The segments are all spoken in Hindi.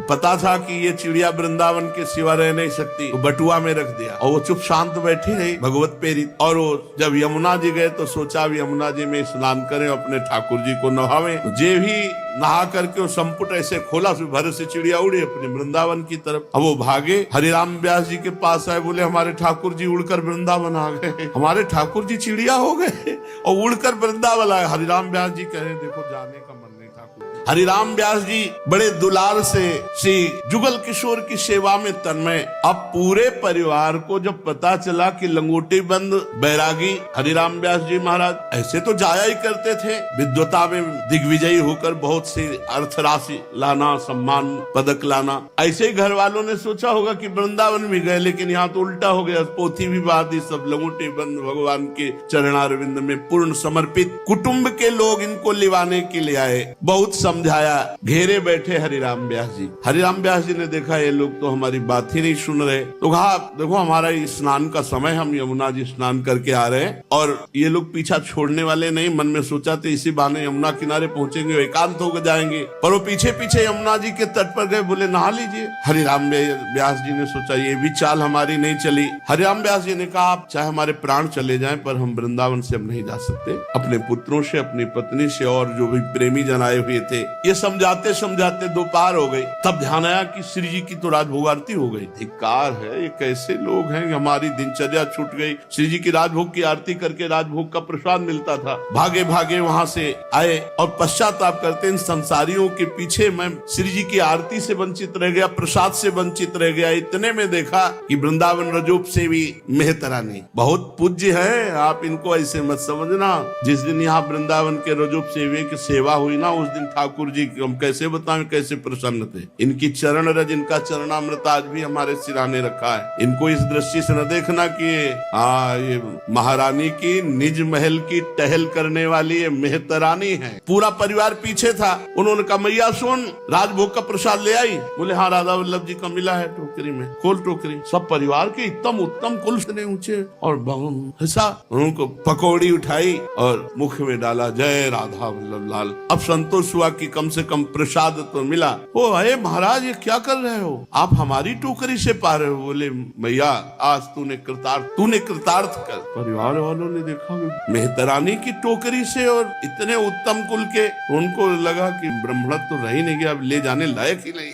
पता था कि ये चिड़िया वृंदावन के सिवा रह नहीं सकती, तो बटुआ में रख दिया और वो चुप शांत बैठी रही भगवत प्रेरित। और वो जब यमुना जी गए तो सोचा अब यमुना जी में स्नान करें, अपने ठाकुर जी को नहावें। तो जे भी नहा करके वो संपुट ऐसे खोला, भर से चिड़िया उड़ी अपने वृंदावन की तरफ। अब वो भागे, हरिराम व्यास जी के पास आए, बोले हमारे ठाकुर जी उड़कर वृंदावन आ गए, हमारे ठाकुर जी चिड़िया हो गए और उड़कर वृंदावन आए। हरिराम व्यास जी कह रहे देखो जाने का मन नहीं ठाकुर। हरिराम व्यास जी बड़े दुलार से श्री जुगल किशोर की सेवा में तन्मय। अब पूरे परिवार को जब पता चला कि लंगोटी बंद बैरागी हरिराम व्यास जी महाराज ऐसे तो जाया ही करते थे, विद्वता में दिग्विजयी होकर बहुत सी अर्थ राशि लाना, सम्मान पदक लाना, ऐसे ही घर वालों ने सोचा होगा कि वृंदावन भी गए, लेकिन यहाँ तो उल्टा हो गया। पोथी भी बात ही सब लंगोटी बंद भगवान के चरणारविंद में पूर्ण समर्पित। कुटुंब के लोग इनको लिवाने के लिए आए, बहुत समझाया, घेरे बैठे हरिराम व्यास जी। हरिराम व्यास जी ने देखा ये लोग तो हमारी बात ही नहीं सुन रहे, तो कहा देखो हमारा स्नान का समय, हम यमुना जी स्नान करके आ रहे हैं और ये लोग पीछा छोड़ने वाले नहीं। मन में सोचा तो इसी बहाने यमुना किनारे पहुंचेंगे, एकांत होकर जाएंगे, पर वो पीछे पीछे यमुना जी के तट पर गए, बोले नहा लीजिए। हरिराम व्यास जी ने सोचा ये भी चाल हमारी नहीं चली। हरिराम व्यास जी ने कहा आप चाहे हमारे प्राण चले जाएं, पर हम वृंदावन से अब नहीं जा सकते। अपने पुत्रों से, अपनी पत्नी से और जो भी प्रेमी जन आए हुए थे, ये समझाते समझाते दोपहर हो गई। तब ध्यान आया कि श्री जी की तो राजभोग आरती हो गई। धिक्कार है, ये कैसे लोग हैं, हमारी दिनचर्या छूट गई। श्री जी की राजभोग की आरती करके राजभोग का प्रसाद मिलता था। भागे भागे वहां से आए और पश्चाताप करते इन संसारियों के पीछे मैं श्री जी की आरती से वंचित रह गया, प्रसाद से वंचित रह गया। इतने में देखा कि वृंदावन रजोप से भी मेहतरानी बहुत पूज्य है, आप इनको ऐसे मत समझना। जिस दिन यहाँ वृंदावन के रजोप सेवे की सेवा हुई ना, उस दिन ठाकुर जी हम कैसे बताएं कैसे प्रसन्न थे। इनकी चरण रज, इनका चरणामृत आज भी हमारे सिराने रखा है। इनको इस दृष्टि से न देखना कि ये महारानी की निज महल की टहल करने वाली ये मेहतरानी है। पूरा परिवार पीछे था। उन्होंने कहा मैया सुन, राजभोग का प्रसाद ले आई। बोले हाँ राधा वल्लभ जी का मिला है टोकरी में, खोल टोकरी। सब परिवार के उत्तम उत्तम कुल से ऊंचे और ऐसा उनको पकौड़ी उठाई और मुख में डाला, जय राधा वल्लभ लाल। अब संतोष हुआ कि कम से कम प्रसाद तो मिला। ओ अरे महाराज ये क्या कर रहे हो, आप हमारी टोकरी से पा रहे हो। बोले मैया आज तूने कृतार्थ कर। परिवार वालों ने देखा मेहतरानी की टोकरी से और इतने उत्तम कुल के, उनको लगा कि ब्राह्मण तो रह ही नहीं गया, अब ले जाने लायक ही नहीं।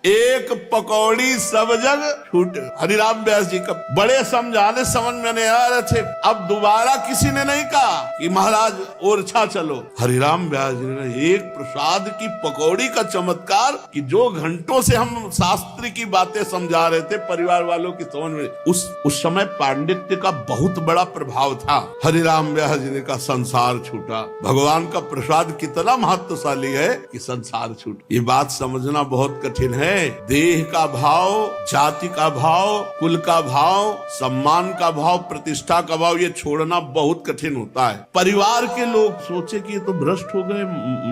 एक पकौड़ी सब जग छूट। हरिराम व्यास जी का बड़े समझाने समझ में नहीं आ रहे थे। अब दोबारा किसी ने नहीं कहा कि महाराज ओरछा चलो। हरिराम व्यास जी ने एक प्रसाद की पकौड़ी का चमत्कार कि जो घंटों से हम शास्त्र की बातें समझा रहे थे परिवार वालों की समझ में, उस समय पांडित्य का बहुत बड़ा प्रभाव था। हरिराम व्यास जी ने कहा संसार छूटा। भगवान का प्रसाद कितना महत्वशाली है कि संसार छूट। ये बात समझना बहुत कठिन है। देह का भाव, जाति का भाव, कुल का भाव, सम्मान का भाव, प्रतिष्ठा का भाव, ये छोड़ना बहुत कठिन होता है। परिवार के लोग सोचे कि ये तो भ्रष्ट हो गए,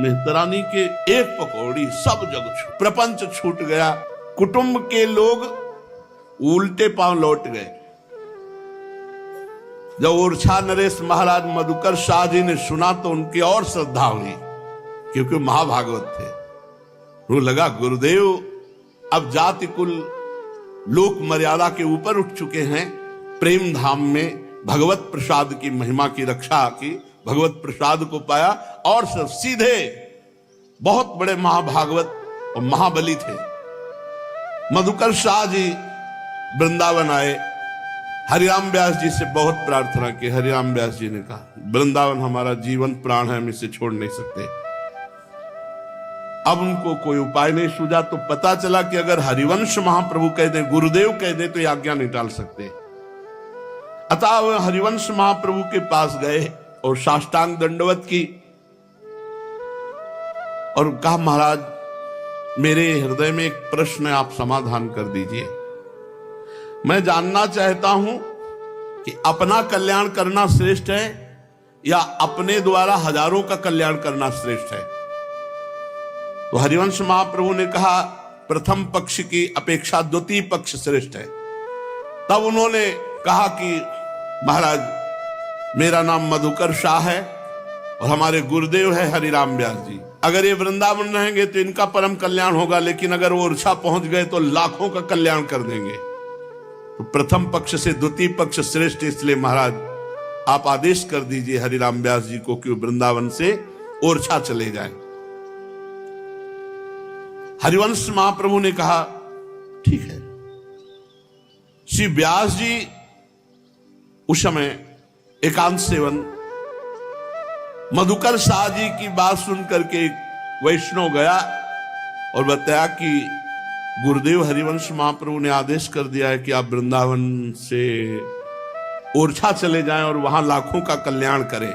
मेहतरानी के एक पकौड़ी सब जग प्रपंच छूट गया। कुटुंब के लोग उल्टे पांव लौट गए। जब ओरछा नरेश महाराज मधुकर शाह जी ने सुना तो उनकी और श्रद्धा हुई, क्योंकि महाभागवत थे। वो लगा गुरुदेव अब जाति कुल लोक मर्यादा के ऊपर उठ चुके हैं। प्रेम धाम में भगवत प्रसाद की महिमा की रक्षा की, भगवत प्रसाद को पाया और सब सीधे बहुत बड़े महाभागवत और महाबली थे। मधुकर शाह जी वृंदावन आए, हरिराम व्यास जी से बहुत प्रार्थना की। हरिराम व्यास जी ने कहा वृंदावन हमारा जीवन प्राण है, हम इसे छोड़ नहीं सकते। अब उनको कोई उपाय नहीं सूझा तो पता चला कि अगर हरिवंश महाप्रभु कह दे, गुरुदेव कह दे, तो ये आज्ञा नहीं टाल सकते। अतः वह हरिवंश महाप्रभु के पास गए और साष्टांग दंडवत की और कहा महाराज मेरे हृदय में एक प्रश्न है, आप समाधान कर दीजिए। मैं जानना चाहता हूं कि अपना कल्याण करना श्रेष्ठ है या अपने द्वारा हजारों का कल्याण करना श्रेष्ठ है। तो हरिवंश महाप्रभु ने कहा प्रथम पक्ष की अपेक्षा द्वितीय पक्ष श्रेष्ठ है। तब उन्होंने कहा कि महाराज मेरा नाम मधुकर शाह है और हमारे गुरुदेव है हरिराम व्यास जी। अगर ये वृंदावन रहेंगे तो इनका परम कल्याण होगा, लेकिन अगर वो ओरछा पहुंच गए तो लाखों का कल्याण कर देंगे। तो प्रथम पक्ष से द्वितीय पक्ष श्रेष्ठ, इसलिए महाराज आप आदेश कर दीजिए हरिराम व्यास जी को कि वृंदावन से ओरछा चले जाएं। हरिवंश महाप्रभु ने कहा ठीक है। श्री व्यास जी उस समय एकांत सेवन मधुकर शाह जी की बात सुनकर के एक वैष्णव गया और बताया कि गुरुदेव हरिवंश महाप्रभु ने आदेश कर दिया है कि आप वृंदावन से ओरछा चले जाएं और वहां लाखों का कल्याण करें।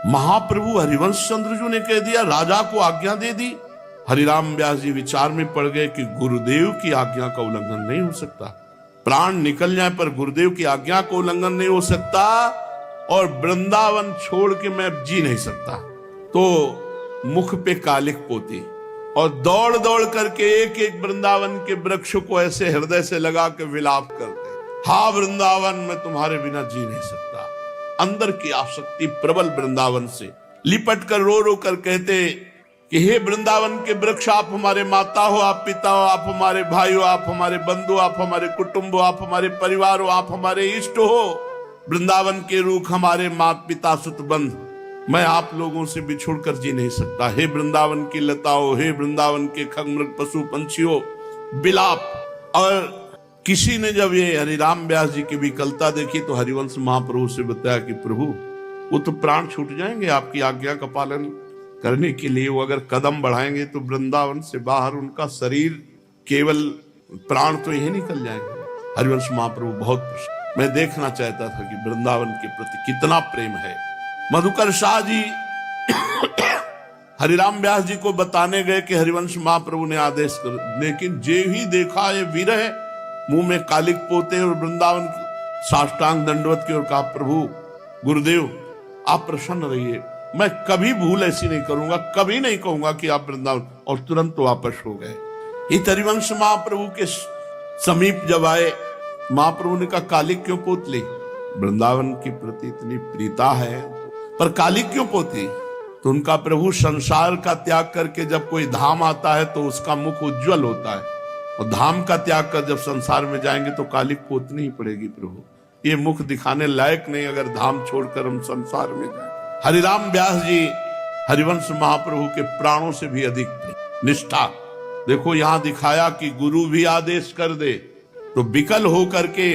महाप्रभु हरिवंश चंद्र जी ने कह दिया, राजा को आज्ञा दे दी। हरिराम व्यास जी विचार में पड़ गए कि गुरुदेव की आज्ञा का उल्लंघन नहीं हो सकता, प्राण निकल जाए पर गुरुदेव की आज्ञा को उल्लंघन नहीं हो सकता, और वृंदावन छोड़ के मैं जी नहीं सकता। तो मुख पे कालिक पोती और दौड़ दौड़ करके एक एक वृंदावन के वृक्ष को ऐसे हृदय से लगा के विलाप करते, हा वृंदावन मैं तुम्हारे बिना जी नहीं सकता। अंदर की आसक्ति प्रबल वृंदावन से लिपट कर रो रो कर कहते कि हे वृंदावन के वृक्ष, आप हमारे माता हो, आप पिता हो, आप हमारे भाई हो, आप हमारे बंधु, आप हमारे कुटुंब हो, आप हमारे परिवार हो, आप हमारे इष्ट हो। वृंदावन के रूख हमारे माता पिता सुत बंध, मैं आप लोगों से बिछुड़ कर जी नहीं सकता। हे वृंदावन की लताओं, हे वृंदावन के खगमृग पशु पंछियों, विलाप। और किसी ने जब ये हरिराम व्यास जी की विकलता देखी तो हरिवंश महाप्रभु से बताया कि प्रभु वो तो प्राण छूट जाएंगे आपकी आज्ञा का पालन करने के लिए। वो अगर कदम बढ़ाएंगे तो वृंदावन से बाहर उनका शरीर, केवल प्राण तो यही निकल जाएंगे। हरिवंश महाप्रभु बहुत प्रसन्न, मैं देखना चाहता था कि वृंदावन के प्रति कितना प्रेम है। मधुकर शाह जी हरिराम व्यास जी को बताने गए कि हरिवंश महाप्रभु ने आदेश कर, लेकिन जे ही देखा ये विरह, मुंह में कालिक पोते और वृंदावन साष्टांग दंडवत की ओर कहा, प्रभु गुरुदेव आप प्रसन्न रहिए, मैं कभी भूल ऐसी नहीं करूंगा, कभी नहीं कहूंगा कि आप वृंदावन। और तुरंत वापस हो गए। इस हरिवंश महाप्रभु के समीप जब आए, महाप्रभु ने कहा कालिक क्यों पोत ली? वृंदावन के प्रति इतनी प्रीता है पर कालिक क्यों पोती? तो उनका प्रभु संसार का त्याग करके जब कोई धाम आता है तो उसका मुख उज्जवल होता है, और धाम का त्याग कर जब संसार में जाएंगे तो कालिक पोतनी ही पड़ेगी। प्रभु ये मुख दिखाने लायक नहीं अगर धाम छोड़कर हम संसार में जाए। हरिराम व्यास जी हरिवंश महाप्रभु के प्राणों से भी अधिक थे निष्ठा। देखो यहां दिखाया कि गुरु भी आदेश कर दे तो विकल होकर के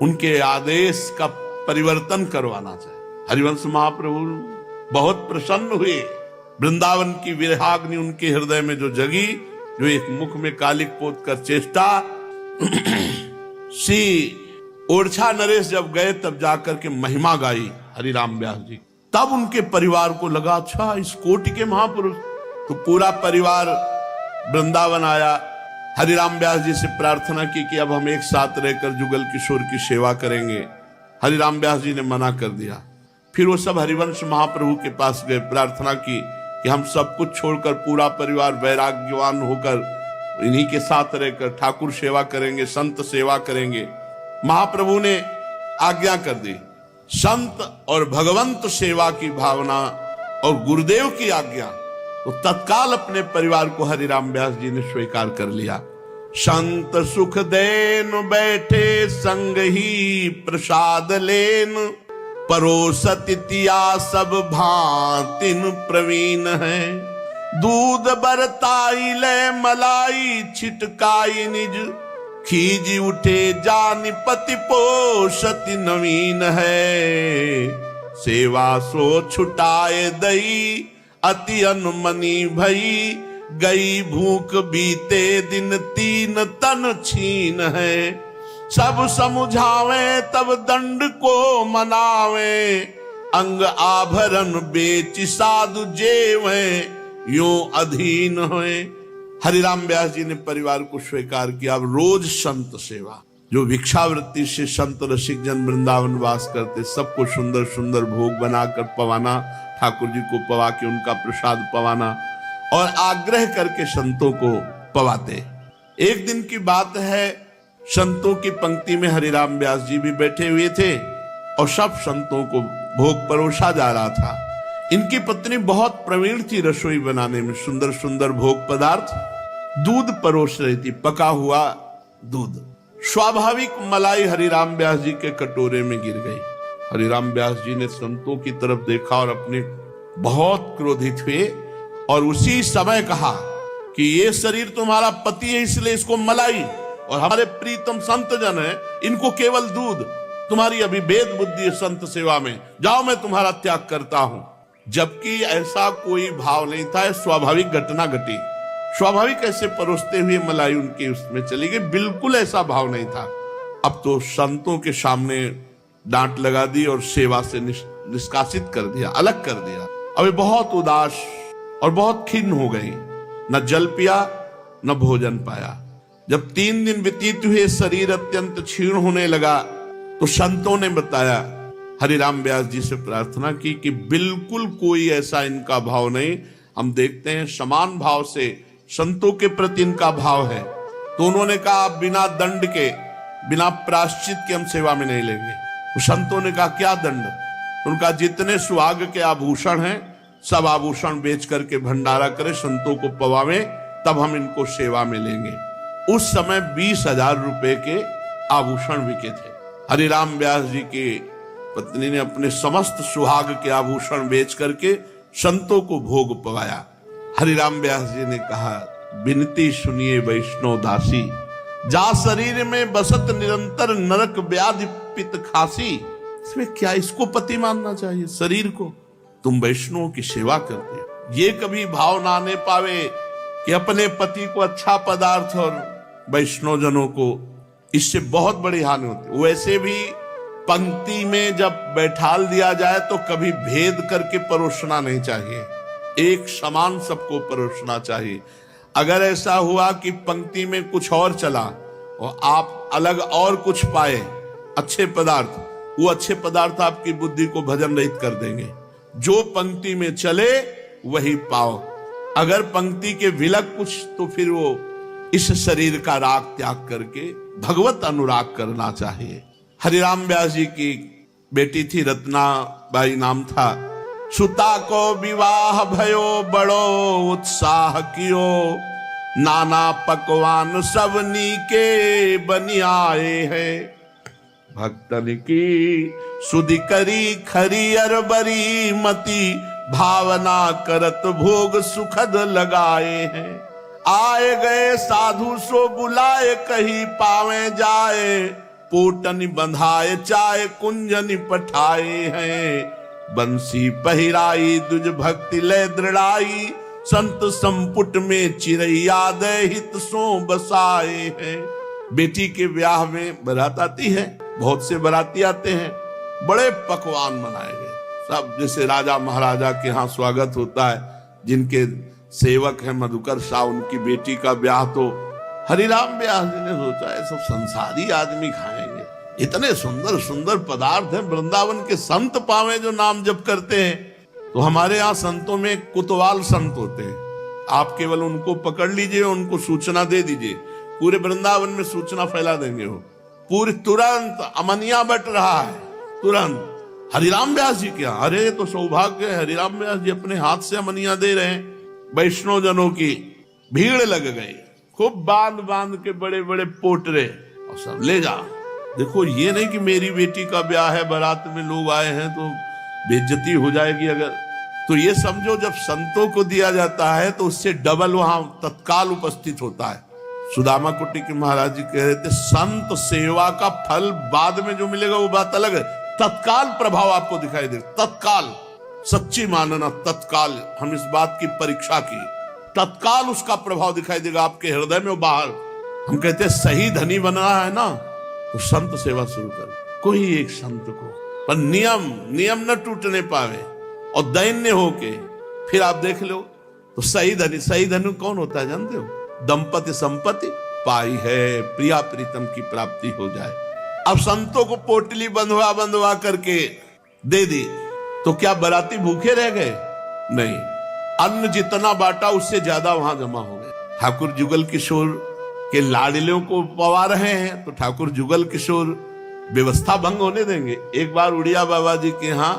उनके आदेश का परिवर्तन करवाना चाहिए। हरिवंश महाप्रभु बहुत प्रसन्न हुए। वृंदावन की विरहाग्नि उनके हृदय में जो जगी, जो एक मुख में कालिक पोत कर चेष्टा। श्री ओरछा नरेश जब गए तब जाकर के महिमा गाई हरिराम व्यास जी, तब उनके परिवार को लगा अच्छा इस कोटि के महापुरुष। तो पूरा परिवार वृंदावन आया, हरिराम व्यास जी से प्रार्थना की कि अब हम एक साथ रहकर जुगल किशोर की सेवा करेंगे। हरिराम व्यास जी ने मना कर दिया। फिर वो सब हरिवंश महाप्रभु के पास गए, प्रार्थना की कि हम सब कुछ छोड़कर पूरा परिवार वैराग्यवान होकर इन्हीं के साथ रहकर ठाकुर सेवा करेंगे, संत सेवा करेंगे। महाप्रभु ने आज्ञा कर दी। संत और भगवंत सेवा की भावना और गुरुदेव की आज्ञा, तो तत्काल अपने परिवार को हरिराम व्यास जी ने स्वीकार कर लिया। संत सुख देन बैठे संग ही प्रसाद लेन, परोसतिया सब भांतिन प्रवीण है। दूध बरताई ले मलाई छिटकाई निज, खीजी उठे जान पति पोषति नवीन है। सेवा सो छुटाए दई अति अनुमनी भई, गई भूख बीते दिन तीन तन छीन है। सब समुझावे तब दंड को मनावे, अंग आभरण बेच साधु जेवे यो अधीन होए। हरिराम व्यास जी ने परिवार को स्वीकार किया। अब रोज संत सेवा, जो भिक्षावृत्ति से संत रसिक जन वृंदावन वास करते, सबको सुंदर सुंदर भोग बनाकर पवाना, ठाकुर जी को पवा के उनका प्रसाद पवाना और आग्रह करके संतों को पवाते। एक दिन की बात है, संतों की पंक्ति में हरिराम व्यास जी भी बैठे हुए थे और सब संतों को भोग परोसा जा रहा था। इनकी पत्नी बहुत प्रवीण थी रसोई बनाने में, सुंदर सुंदर भोग पदार्थ, दूध परोस रही थी, पका हुआ दूध। स्वाभाविक मलाई हरिराम व्यास जी के कटोरे में गिर गई। हरिराम व्यास जी ने संतों की तरफ देखा और अपने बहुत क्रोधित हुए और उसी समय कहा कि ये शरीर तुम्हारा पति है, इसलिए इसको मलाई, और हमारे प्रीतम संत जन है, इनको केवल दूध। तुम्हारी अभी भेद बुद्धि है संत सेवा में, जाओ मैं तुम्हारा त्याग करता हूं। जबकि ऐसा कोई भाव नहीं था, स्वाभाविक घटना घटी। स्वाभाविक ऐसे परोसते हुए मलाई उनके उसमें चली गई, बिल्कुल ऐसा भाव नहीं था। अब तो संतों के सामने डांट लगा दी और सेवा से निष्कासित कर दिया, अलग कर दिया। अब बहुत उदास और बहुत खिन्न हो गई, न जल पिया न भोजन पाया। जब 3 दिन व्यतीत हुए, शरीर अत्यंत क्षीण होने लगा, तो संतों ने बताया, हरिराम व्यास जी से प्रार्थना की कि बिल्कुल कोई ऐसा इनका भाव नहीं। हम देखते हैं समान भाव से संतों के प्रति इनका भाव है। तो उन्होंने कहा बिना दंड के, बिना प्रायश्चित के हम सेवा में नहीं लेंगे। तो संतों ने कहा क्या दंड? उनका जितने सुहाग के आभूषण हैं सब आभूषण बेच करके भंडारा करें, संतों को पवावे, तब हम इनको सेवा में लेंगे। उस समय 20,000 रुपए के आभूषण बिके थे। हरिराम व्यास जी की पत्नी ने अपने समस्त सुहाग के आभूषण बेच करके संतों को भोग पवाया। हरिराम व्यास जी ने कहा, विनती सुनिए वैष्णव दासी, जा शरीर में बसत निरंतर नरक व्याधि पित्त खासी। इसमें क्या इसको पति मानना चाहिए? शरीर को तुम वैष्णव की सेवा करते हो। ये कभी भाव ना आने पावे कि अपने पति को अच्छा पदार्थ और वैष्णव जनों को, इससे बहुत बड़ी हानि होती है। वैसे भी पंक्ति में जब बैठाल दिया जाए तो कभी भेद करके परोसना नहीं चाहिए, एक समान सबको परोसना चाहिए। अगर ऐसा हुआ कि पंक्ति में कुछ और चला और आप अलग और कुछ पाए अच्छे पदार्थ, वो अच्छे पदार्थ आपकी बुद्धि को भजन रहित कर देंगे। जो पंक्ति में चले वही पाओ। अगर पंक्ति के विलग कुछ, तो फिर वो इस शरीर का राग त्याग करके भगवत अनुराग करना चाहिए। हरिराम व्यास जी की बेटी थी, रत्नाबाई नाम था। सुता को विवाह भयो बड़ो उत्साह कियो, नाना पकवान सब नीके बनी आए हैं। भक्तन की सुधि करी खरी अरबरी मति, भावना करत भोग सुखद लगाए हैं। आए गए साधु सो बुलाए, कहीं पावे जाए, पोटन बंधाए चाहे कुंजन पठाए हैं। बंसी पहिराई दुज भक्ति ले दृढ़ाई, संत संपुट में चिरैया दे हित सो बसाए हैं। बेटी के ब्याह में बारात आती है, बहुत से बाराती आते हैं, बड़े पकवान बनाए गए सब, जैसे राजा महाराजा के यहाँ स्वागत होता है। जिनके सेवक है मधुकर शाह, उनकी बेटी का ब्याह, तो हरिराम व्यास जी ने सोचा है सब संसारी आदमी खाएंगे, इतने सुंदर सुंदर पदार्थ हैं, वृंदावन के संत पावे जो नाम जप करते हैं। तो हमारे यहाँ संतों में कुतवाल संत होते हैं, आप केवल उनको पकड़ लीजिए, उनको सूचना दे दीजिए, पूरे वृंदावन में सूचना फैला देंगे। वो पूरी तुरंत अमनिया बट रहा है, तुरंत हरिराम व्यास जी क्या, अरे तो सौभाग्य है, हरिराम व्यास जी अपने हाथ से अमनिया दे रहे हैं। वैष्णव जनों की भीड़ लग गई, खूब बांध बांध के बड़े बड़े पोटरे, और सब ले जा। देखो ये नहीं कि मेरी बेटी का ब्याह है, बारात में लोग आए हैं तो बेइज्जती हो जाएगी अगर, तो ये समझो जब संतों को दिया जाता है तो उससे डबल वहां तत्काल उपस्थित होता है। सुदामा कुटी के महाराज जी कह रहे थे, संत सेवा का फल बाद में जो मिलेगा वो बात अलग है, तत्काल प्रभाव आपको दिखाई दे, तत्काल सच्ची मानना, तत्काल। हम इस बात की परीक्षा की, तत्काल उसका प्रभाव दिखाई देगा आपके हृदय में बाहर। हम कहते हैं सही धनी बनना है ना, तो संत सेवा शुरू कर, कोई एक संत को, पर नियम न टूटने पावे और दैन्य होके फिर आप देख लो तो सही धनी कौन होता है जानते हो? दंपति संपत्ति पाई है, प्रिया प्रीतम की प्राप्ति हो जाए। अब संतों को पोटली बंधवा करके दे दी तो क्या बाराती भूखे रह गए? नहीं, अन्न जितना बांटा उससे ज्यादा वहां जमा हो गए। ठाकुर जुगल किशोर के लाडलियों को पवा रहे हैं तो ठाकुर जुगल किशोर व्यवस्था भंग होने देंगे? एक बार उड़िया बाबा जी के यहाँ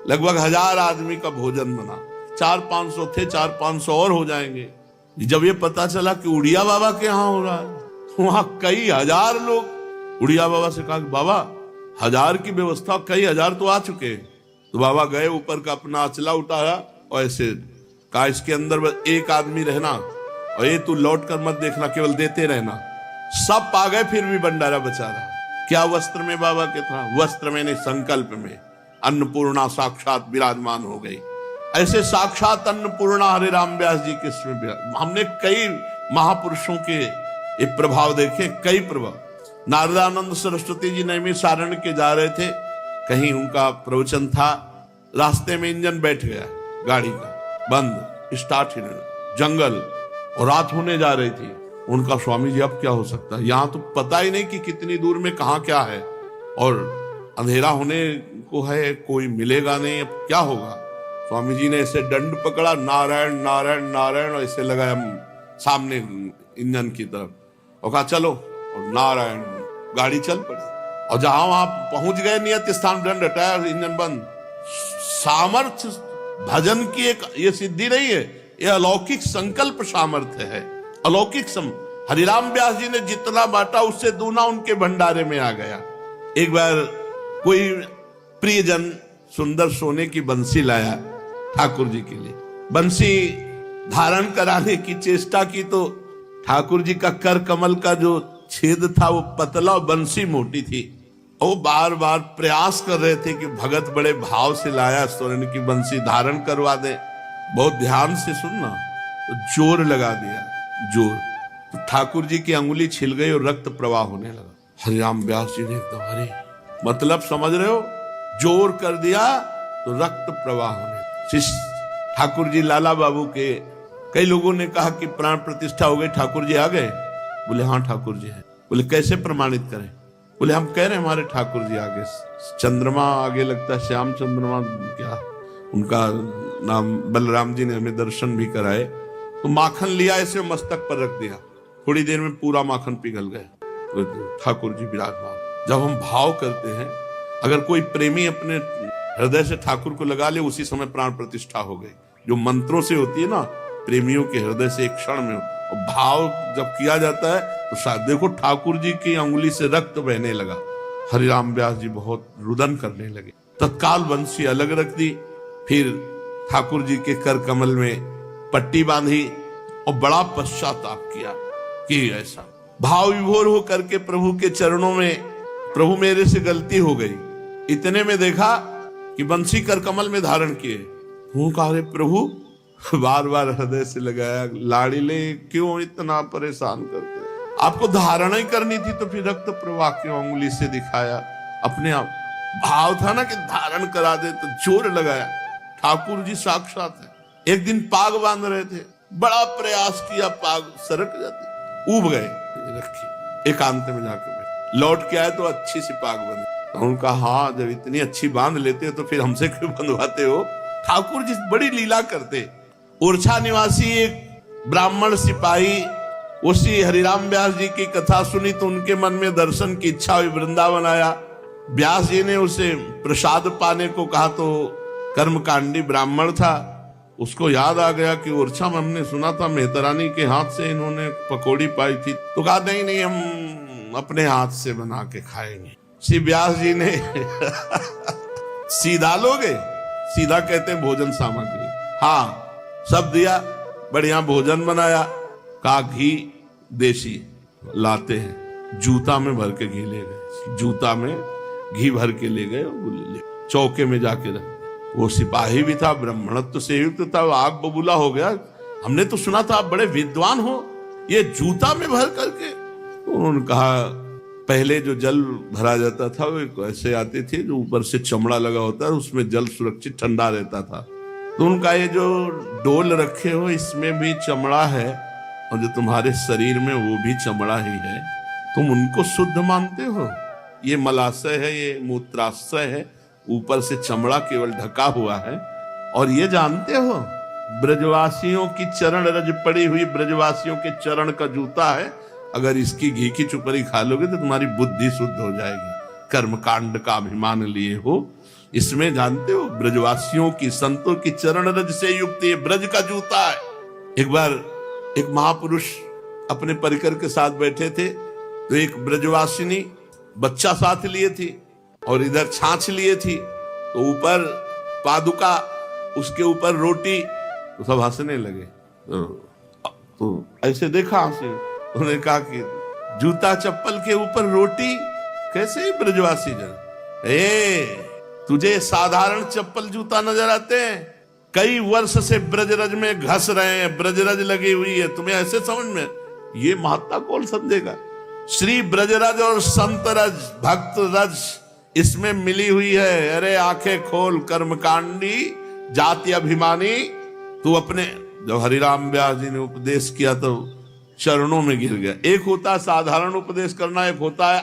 लगभग 1000 आदमी का भोजन बना। 400-500 थे, 400-500 और हो जाएंगे। जब ये पता चला कि उड़िया बाबा के यहाँ हो रहा है, वहां कई हजार लोग। उड़िया बाबा से कहा कि बाबा 1000 की व्यवस्था, कई हजार तो आ चुके। तो बाबा गए, ऊपर का अपना अचला उठाया और ऐसे कहा इसके अंदर बस एक आदमी रहना और ये तू लौट कर मत देखना, केवल देते रहना। सब पा गए, फिर भी भंडारा बचा रहा। क्या वस्त्र में बाबा के था? वस्त्र में नहीं, संकल्प में। अन्नपूर्णा साक्षात विराजमान हो गई। ऐसे साक्षात अन्नपूर्णा हरे राम व्यास जी के इसमें हमने कई महापुरुषों के ये प्रभाव देखे, कई प्रभाव। नारदानंद सरस्वती जी नैमी सारण के जा रहे थे, कहीं उनका प्रवचन था, रास्ते में इंजन बैठ गया गाड़ी का, बंद, स्टार्ट ही नहीं, जंगल, और रात होने जा रही थी। उनका स्वामी जी अब क्या हो सकता है, यहाँ तो पता ही नहीं कि कितनी दूर में कहाँ क्या है, और अंधेरा होने को है, कोई मिलेगा नहीं, अब क्या होगा। स्वामी जी ने ऐसे दंड पकड़ा, नारायण नारायण नारायण, और ऐसे लगाया सामने इंजन की तरफ और कहा चलो, और नारायण, गाड़ी चल पड़ी। और जहां वहां पहुंच गए, नियत स्थान दंड हटाया, इंजन बंद। सामर्थ्य भजन की एक ये सिद्धि नहीं है, ये अलौकिक संकल्प सामर्थ्य है, अलौकिक हरिराम व्यास जी ने जितना बांटा उससे दूना उनके भंडारे में आ गया। एक बार कोई प्रियजन सुंदर सोने की बंसी लाया ठाकुर जी के लिए। बंसी धारण कराने की चेष्टा की तो ठाकुर जी का कर कमल का जो छेद था वो पतला और बंसी मोटी थी। वो बार बार प्रयास कर रहे थे कि भगत बड़े भाव से लाया, स्वर्ण की बंसी धारण करवा दे। बहुत ध्यान से सुनना, तो जोर लगा दिया, जोर, तो ठाकुर जी की अंगुली छिल गई और रक्त प्रवाह होने लगा। हरिराम व्यास जी ने एकदम, अरे मतलब समझ रहे हो, जोर कर दिया तो रक्त प्रवाह होने। शिष्य ठाकुर जी लाला बाबू के कई लोगों ने कहा कि प्राण प्रतिष्ठा हो गई, ठाकुर जी आ गए? बोले हाँ ठाकुर जी है। बोले कैसे प्रमाणित करें? बोले हम कह रहे हैं हमारे ठाकुर जी आगे। चंद्रमा आगे लगता है, श्याम चंद्रमा, क्या उनका नाम, बलराम जी ने हमें दर्शन भी कराए। तो माखन लिया, ऐसे मस्तक पर रख दिया, थोड़ी देर में पूरा माखन पिघल गया। ठाकुर जी विराजमान। जब हम भाव करते हैं, अगर कोई प्रेमी अपने हृदय से ठाकुर को लगा ले, उसी समय प्राण प्रतिष्ठा हो गई। जो मंत्रों से होती है ना, प्रेमियों के हृदय से एक क्षण में, और भाव जब किया जाता है तो शायद देखो ठाकुर जी की अंगुली से रक्त बहने लगा। हरिराम व्यास जी बहुत रुदन करने लगे, तत्काल बंसी अलग रख दी, फिर ठाकुर जी के कर कमल में पट्टी बांधी और बड़ा पश्चाताप किया कि ऐसा भाव विभोर हो करके प्रभु के चरणों में, प्रभु मेरे से गलती हो गई। इतने में देखा कि बंसी कर कमल में धारण किए। कहा रे प्रभु, बार बार हृदय से लगाया, लाड़िले क्यों इतना परेशान करते? आपको धारणा ही करनी थी तो फिर रक्त प्रवाह क्यों अंगुली से दिखाया? अपने आप भाव था ना कि धारण करा दे, तो जोर लगाया। ठाकुर जी साक्षात है। एक दिन पाग बांध रहे थे, बड़ा प्रयास किया, पाग सरक जाती, ऊब गए, रखी एकांत में जाकर बैठ। लौट के आए तो अच्छी सी पाग बंधी। तो उनका हाँ, जब इतनी अच्छी बांध लेते हो तो फिर हमसे क्यों बंधवाते हो? ठाकुर जी बड़ी लीला करते। ओरछा निवासी एक ब्राह्मण सिपाही उसी हरिराम व्यास जी की कथा सुनी तो उनके मन में दर्शन की इच्छा हुई, वृंदावन आया। व्यास जी ने उसे प्रसाद पाने को कहा तो कर्मकांडी ब्राह्मण था, उसको याद आ गया कि ओरछा में हमने सुना था मेहतरानी के हाथ से इन्होंने पकौड़ी पाई थी। तो कहा नहीं नहीं, हम अपने हाथ से बना के खाएंगे। श्री व्यास जी ने सीधा लोगे, सीधा कहते हैं भोजन सामग्री, हाँ सब दिया, बढ़िया भोजन बनाया। का घी देसी लाते हैं, जूता में भर के घी ले गए, जूता में घी भर के ले गए, चौके में जाके रख। वो सिपाही भी था, ब्राह्मणत्व से युक्त था, आग बबूला हो गया। हमने तो सुना था आप बड़े विद्वान हो, ये जूता में भर करके। तो उन्होंने कहा पहले जो जल भरा जाता था वो ऐसे आते थे, जो ऊपर से चमड़ा लगा होता है, उसमें जल सुरक्षित ठंडा रहता था। तो उनका ये जो डोल रखे हो इसमें भी चमड़ा है, और जो तुम्हारे शरीर में वो भी चमड़ा ही है, तुम उनको शुद्ध मानते हो? ये मलाशय है, ये मूत्राशय है, ऊपर से चमड़ा केवल ढका हुआ है। और ये जानते हो ब्रजवासियों की चरण रज पड़ी हुई, ब्रजवासियों के चरण का जूता है, अगर इसकी घी की चुपरी खा लोगे तो तुम्हारी बुद्धि शुद्ध हो जाएगी। कर्मकांड का अभिमान लिए हो, इसमें जानते हो ब्रजवासियों की, संतों की चरण रज से युक्त ये ब्रज का जूता है। एक बार एक महापुरुष अपने परिकर के साथ बैठे थे, तो एक ब्रजवासिनी बच्चा साथ लिए थी और इधर छाछ लिए थी, तो ऊपर पादुका, उसके ऊपर रोटी, तो सब हंसने लगे। तो ऐसे देखा हंसे, उन्होंने कहा कि जूता चप्पल के ऊपर रोटी कैसे ब्रजवासी जन, तुझे साधारण चप्पल जूता नजर आते हैं? कई वर्ष से ब्रजरज में घस रहे हैं, ब्रजरज लगी हुई है, तुम्हें ऐसे समझ में? ये महत्ता कौन समझेगा? श्री ब्रजरज और संत रज, भक्त रज इसमें मिली हुई है। अरे आंखें खोल कर्मकांडी जाति अभिमानी, तू अपने, जब हरिराम व्यास जी ने उपदेश किया तो चरणों में गिर गया। एक होता है साधारण उपदेश करना, एक होता है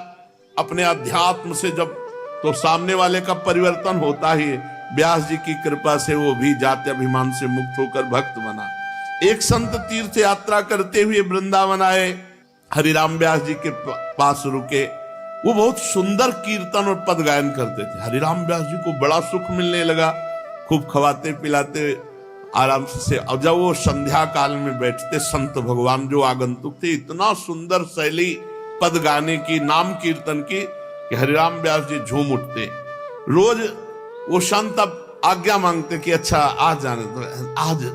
अपने अध्यात्म से जब, तो सामने वाले का परिवर्तन होता ही है। व्यास जी की कृपा से वो भी जाति अभिमान से मुक्त होकर भक्त बना। एक संत तीर्थ यात्रा करते हुए वृंदावन आए, हरिराम व्यास जी के पास रुके। वो बहुत सुंदर कीर्तन और पद गायन करते थे। हरिराम व्यास जी को बड़ा सुख मिलने लगा, खूब खवाते पिलाते आराम से। अब जब वो संध्या काल में बैठते, संत भगवान जो आगंतुक थे, इतना सुंदर शैली पद गाने की, नाम कीर्तन की, कि हरिराम व्यास जी झूम उठते। रोज वो संत अब आज्ञा मांगते कि अच्छा आज जाने दो,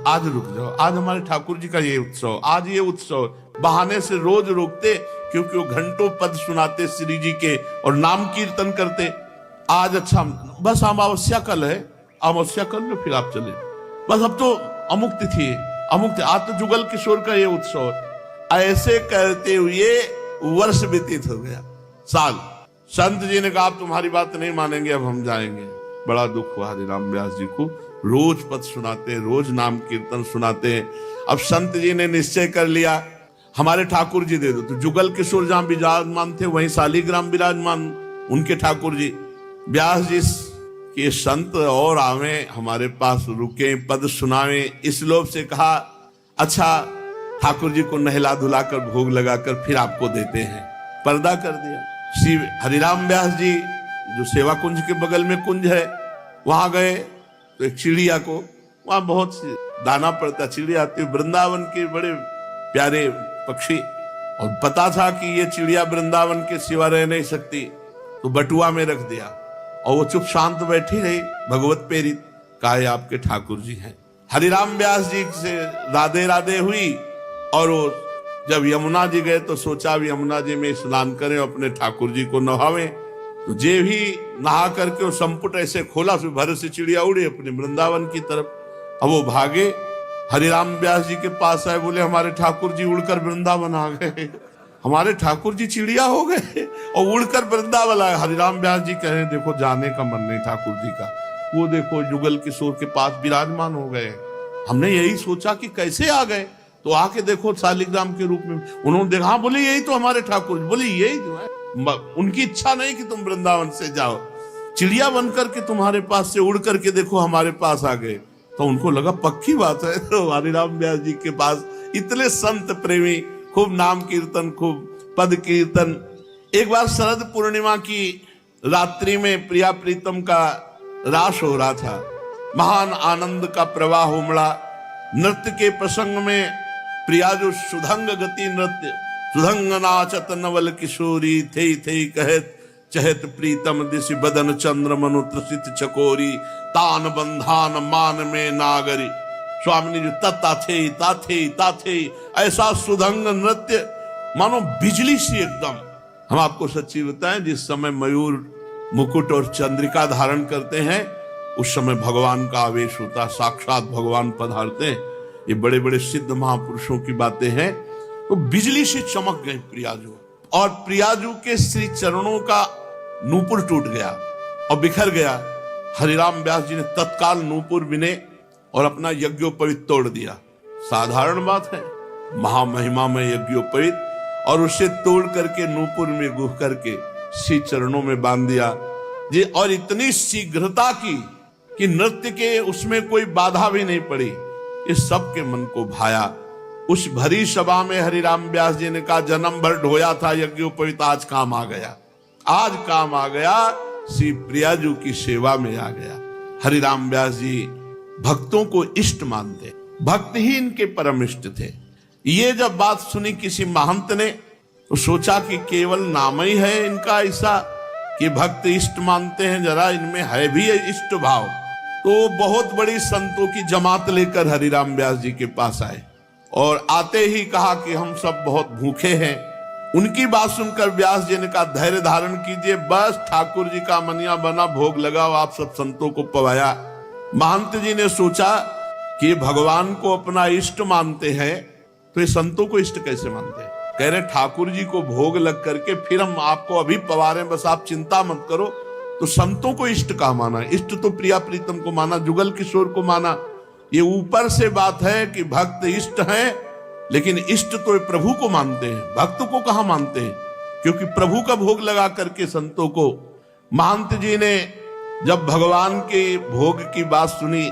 आज रुक जाओ, आज हमारे ठाकुर जी का ये उत्सव, आज ये उत्सव। बहाने से रोज रोकते, क्योंकि वो घंटों पद सुनाते श्री जी के और नाम कीर्तन करते। आज अच्छा बस अमावस्या कल है, अमावस्या कल लो, फिर आप चले, बस अब तो अमुक तिथि है, अमुक तिथि, आज तो जुगल किशोर का ये उत्सव। ऐसे करते हुए वर्ष व्यतीत हो गया, साल। संत जी ने कहा आप तुम्हारी बात नहीं मानेंगे, अब हम जाएंगे। बड़ा दुख हुआ हरिराम व्यास जी को। रोज पद सुनाते, रोज नाम कीर्तन सुनाते। अब संत जी ने निश्चय कर लिया हमारे ठाकुर जी दे दो। तो जुगल किशोर जहां विराजमान थे, वहीं शालिग्राम विराजमान उनके ठाकुर जी। व्यास जी के संत और आवे, हमारे पास रुके, पद सुनावे। इस लोभ से कहा अच्छा ठाकुर जी को नहला धुलाकर भोग लगाकर फिर आपको देते हैं। पर्दा कर दिया। श्री हरिराम व्यास जी जो सेवा कुंज के बगल में कुंज है, वहां गए तो एक चिड़िया को, वहां बहुत सी दाना पड़ता, चिड़िया आती, वृंदावन के बड़े प्यारे पक्षी, और पता था कि ये चिड़िया वृंदावन के सिवा रह नहीं सकती, तो बटुआ में रख दिया और वो चुप शांत बैठी रही, भगवत प्रेरित। कहा आपके ठाकुर जी हैं। हरिराम व्यास जी से राधे राधे हुई, और वो जब यमुना जी गए तो सोचा भी यमुना जी में स्नान करें, अपने ठाकुर जी को नहावें। तो जे भी नहा करके वो संपुट ऐसे खोला, फिर भर से चिड़िया उड़ी अपने वृंदावन की तरफ। अब वो भागे, हरिराम व्यास जी के पास आए, बोले हमारे ठाकुर जी उड़कर वृंदावन आ गए, हमारे ठाकुर जी चिड़िया हो गए और उड़कर वृंदावन आए। हरिराम व्यास जी कह रहे देखो जाने का मन नहीं ठाकुर जी का, वो देखो जुगल किशोर के पास विराजमान हो गए। हमने यही सोचा कि कैसे आ गए, तो आके देखो शालिग्राम के रूप में। उन्होंने देखा, हाँ बोले यही तो हमारे ठाकुर। बोले यही तो है, उनकी इच्छा नहीं कि तुम वृंदावन से जाओ, चिड़िया बनकर के तुम्हारे पास से उड़ करके देखो हमारे पास आ गए। तो उनको लगा पक्की बात है। तो हरिराम व्यास जी के पास इतने संत प्रेमी, खूब नाम कीर्तन, खूब पद कीर्तन। एक बार शरद पूर्णिमा की रात्रि में प्रिया प्रीतम का रास हो रहा था, महान आनंद का प्रवाह उमड़ा। नृत्य के प्रसंग में प्रिया जो सुधंग गति नृत्य, सुधंग नाचत नवल किशोरी, थे थे कहत चहत प्रीतम दिश बदन चंद्र मनु त्रसित चकोरी, तान बंधान मान में नागरी। स्वामी जी ताथे ऐसा सुधंग नृत्य मानो बिजली सी एकदम। हम आपको सच्ची बताएं, जिस समय मयूर मुकुट और चंद्रिका धारण करते हैं, उस समय भगवान का आवेश होता, साक्षात भगवान पधारते हैं। ये बड़े बड़े सिद्ध महापुरुषों की बातें हैं। तो बिजली से चमक गए प्रियाजू, और प्रियाजू के श्री चरणों का नूपुर टूट गया और बिखर गया। हरिराम व्यास जी ने तत्काल नूपुर बिने और अपना यज्ञोपवीत तोड़ दिया। साधारण बात है, महामहिमा में यज्ञोपवीत, और उसे तोड़ करके नूपुर में गुह करके श्री चरणों में बांध दिया जी। और इतनी शीघ्रता की कि नृत्य के उसमें कोई बाधा भी नहीं पड़ी। इस सब के मन को भाया। उस भरी सभा में हरिराम व्यास जी ने कहा जन्म भर ढोया था यज्ञोपवीत, आज काम आ गया, आज काम आ गया। श्री प्रियाजू की सेवा में आ गया। हरिराम व्यास जी भक्तों को इष्ट मानते, भक्त ही इनके परम इष्ट थे। ये जब बात सुनी किसी महंत ने तो सोचा कि केवल नाम ही है इनका ऐसा कि भक्त इष्ट मानते हैं, जरा इनमें है भी इष्ट भाव। तो बहुत बड़ी संतों की जमात लेकर हरिराम व्यास जी के पास आए और आते ही कहा कि हम सब बहुत भूखे हैं। उनकी बात सुनकर व्यास जी ने कहा धैर्य धारण कीजिए, बस ठाकुर जी का मनिया बना, भोग लगाओ, आप सब संतों को पवाया। महंत जी ने सोचा कि भगवान को अपना इष्ट मानते हैं तो ये संतों को इष्ट कैसे मानते हैं। कह रहे ठाकुर जी को भोग लग करके फिर हम आपको अभी पवा रहे हैं, बस आप चिंता मत करो। तो संतों को इष्ट कहा माना, इष्ट तो प्रिया प्रीतम को माना, जुगल किशोर को माना। ये ऊपर से बात है कि भक्त इष्ट हैं, लेकिन इष्ट तो प्रभु को मानते हैं, भक्त को कहां मानते हैं, क्योंकि प्रभु का भोग लगा करके संतों को। महंत जी ने जब भगवान के भोग की बात सुनी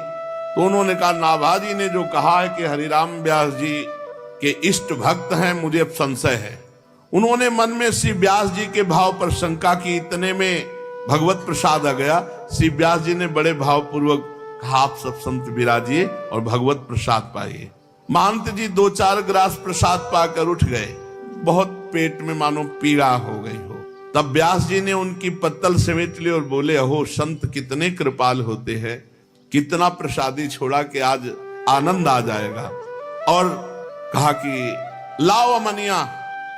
तो उन्होंने कहा नाभाजी ने जो कहा है कि हरिराम व्यास जी के इष्ट भक्त हैं, मुझे अब संशय है। उन्होंने मन में श्री व्यास जी के भाव पर शंका की, इतने में भगवत प्रसाद आ गया। श्री व्यास जी ने बड़े भावपूर्वक कहा आप सब संत विराजिए और भगवत प्रसाद पाइए। महंत जी 2-4 ग्रास प्रसाद पाकर उठ गए, बहुत पेट में मानो पीड़ा हो गई हो। तब व्यास जी ने उनकी पत्तल समेट ली और बोले अहो संत कितने कृपाल होते हैं, कितना प्रसादी छोड़ा कि आज आनंद आ जाएगा। और कहा कि लाओ अमनिया,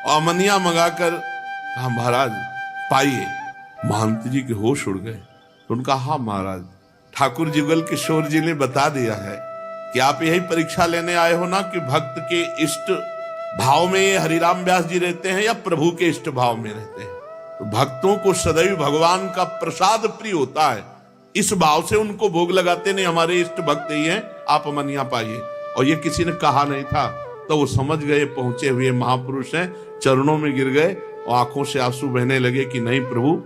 और अमनिया मंगाकर कहा महाराज पाइए। महंत जी के होश उड़ गए तो उनका हाँ महाराज, ठाकुर जुगल किशोर जी ने बता दिया है कि आप यही परीक्षा लेने आए हो ना कि भक्त के इष्ट भाव में ये हरिराम व्यास जी रहते हैं या प्रभु के इष्ट भाव में रहते हैं। तो भक्तों को सदैव भगवान का प्रसाद प्रिय होता है, इस भाव से उनको भोग लगाते नहीं, हमारे इष्ट भक्त ही हैं, आप अमनिया पाइए। और ये किसी ने कहा नहीं था, तो वो समझ गए पहुंचे हुए महापुरुष हैं, चरणों में गिर गए और आंखों से आंसू बहने लगे कि नहीं प्रभु,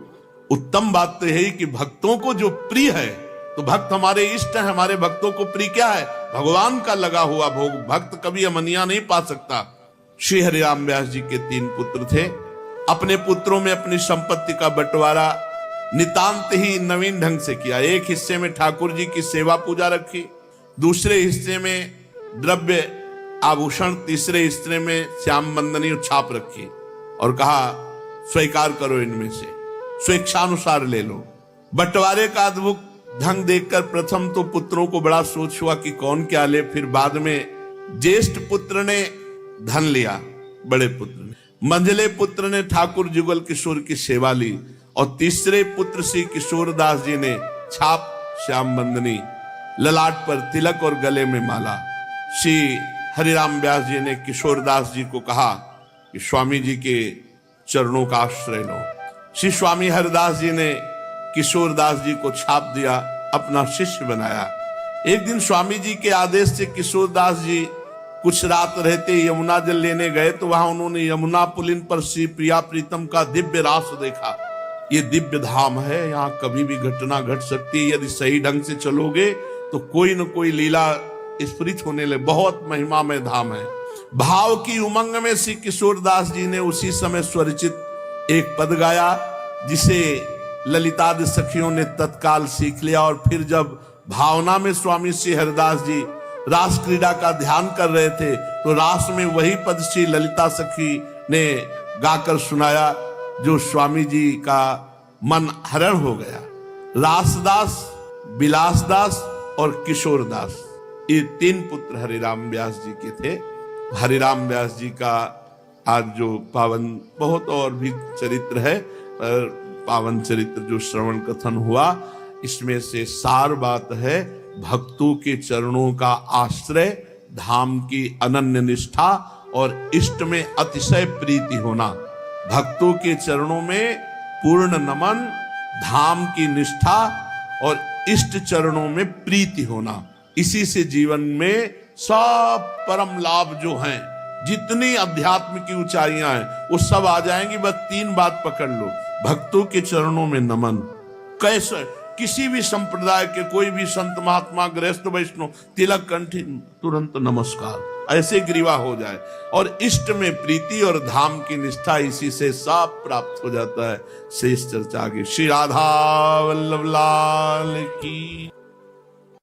उत्तम बात तो है कि भक्तों को जो प्रिय है, तो भक्त हमारे इष्ट हैं, हमारे भक्तों को प्रिय क्या है, भगवान का लगा हुआ भोग। भक्त कभी अमनिया नहीं पा सकता। श्री हरिराम व्यास जी के 3 पुत्र थे। अपने पुत्रों में अपनी संपत्ति का बंटवारा नितांत ही नवीन ढंग से किया। एक हिस्से में ठाकुर जी की सेवा पूजा रखी, दूसरे हिस्से में द्रव्य आभूषण, तीसरे हिस्से में श्याम बंदनी छाप रखी और कहा स्वीकार करो, इनमें से स्वेच्छानुसार ले लो। बंटवारे का अद्भुत ढंग देखकर प्रथम तो पुत्रों को बड़ा सोच हुआ कि कौन क्या ले। फिर बाद में ज्येष्ठ पुत्र ने धन लिया, बड़े पुत्र ने, मंझले पुत्र ने ठाकुर जुगल किशोर की सेवा ली और तीसरे पुत्र श्री किशोर दास जी ने छाप, श्याम बंदनी, ललाट पर तिलक और गले में माला। श्री हरिराम व्यास जी ने किशोर दास जी को कहा कि स्वामी जी के चरणों का आश्रय लो। श्री स्वामी हरिदास जी ने किशोर दास जी को छाप दिया, अपना शिष्य बनाया। एक दिन स्वामी जी के आदेश से किशोर दास जी कुछ रात रहते यमुना जल लेने गए तो वहां उन्होंने यमुना पुलिन पर श्री प्रिया प्रीतम का दिव्य रास देखा। ये दिव्य धाम है, यहाँ कभी भी घटना घट सकती है, यदि सही ढंग से चलोगे तो कोई न कोई लीला स्फुरित होने लगे, बहुत महिमामय धाम है। भाव की उमंग में श्री किशोर दास जी ने उसी समय स्वरचित एक पद गाया, जिसे ललितादि सखियों ने तत्काल सीख लिया। और फिर जब भावना में स्वामी श्री हरिदास जी रास क्रीड़ा का ध्यान कर रहे थे तो रास में वही पद श्री ललिता सखी ने गाकर सुनाया, जो स्वामी जी का मन हरण हो गया। रासदास, बिलासदास और किशोर दास, ये 3 पुत्र हरिराम व्यास जी के थे। हरिराम व्यास जी का आज जो पावन, बहुत और भी चरित्र है, पर पावन चरित्र जो श्रवण कथन हुआ, इसमें से सार बात है भक्तों के चरणों का आश्रय, धाम की अनन्य निष्ठा और इष्ट में अतिशय प्रीति होना। भक्तों के चरणों में पूर्ण नमन, धाम की निष्ठा और इष्ट चरणों में प्रीति होना, इसी से जीवन में सब परम लाभ जो हैं, जितनी अध्यात्म की ऊंचाइयां हैं, वो सब आ जाएंगी। बस 3 बात पकड़ लो, भक्तों के चरणों में नमन। कैसे किसी भी संप्रदाय के कोई भी संत महात्मा, गृहस्थ, वैष्णव, तिलक कंठी, तुरंत नमस्कार, ऐसे ग्रीवा हो जाए और इष्ट में प्रीति और धाम की निष्ठा, इसी से सब प्राप्त हो जाता है। शेष चर्चा आगे। श्री राधा वल्लभ लाल की।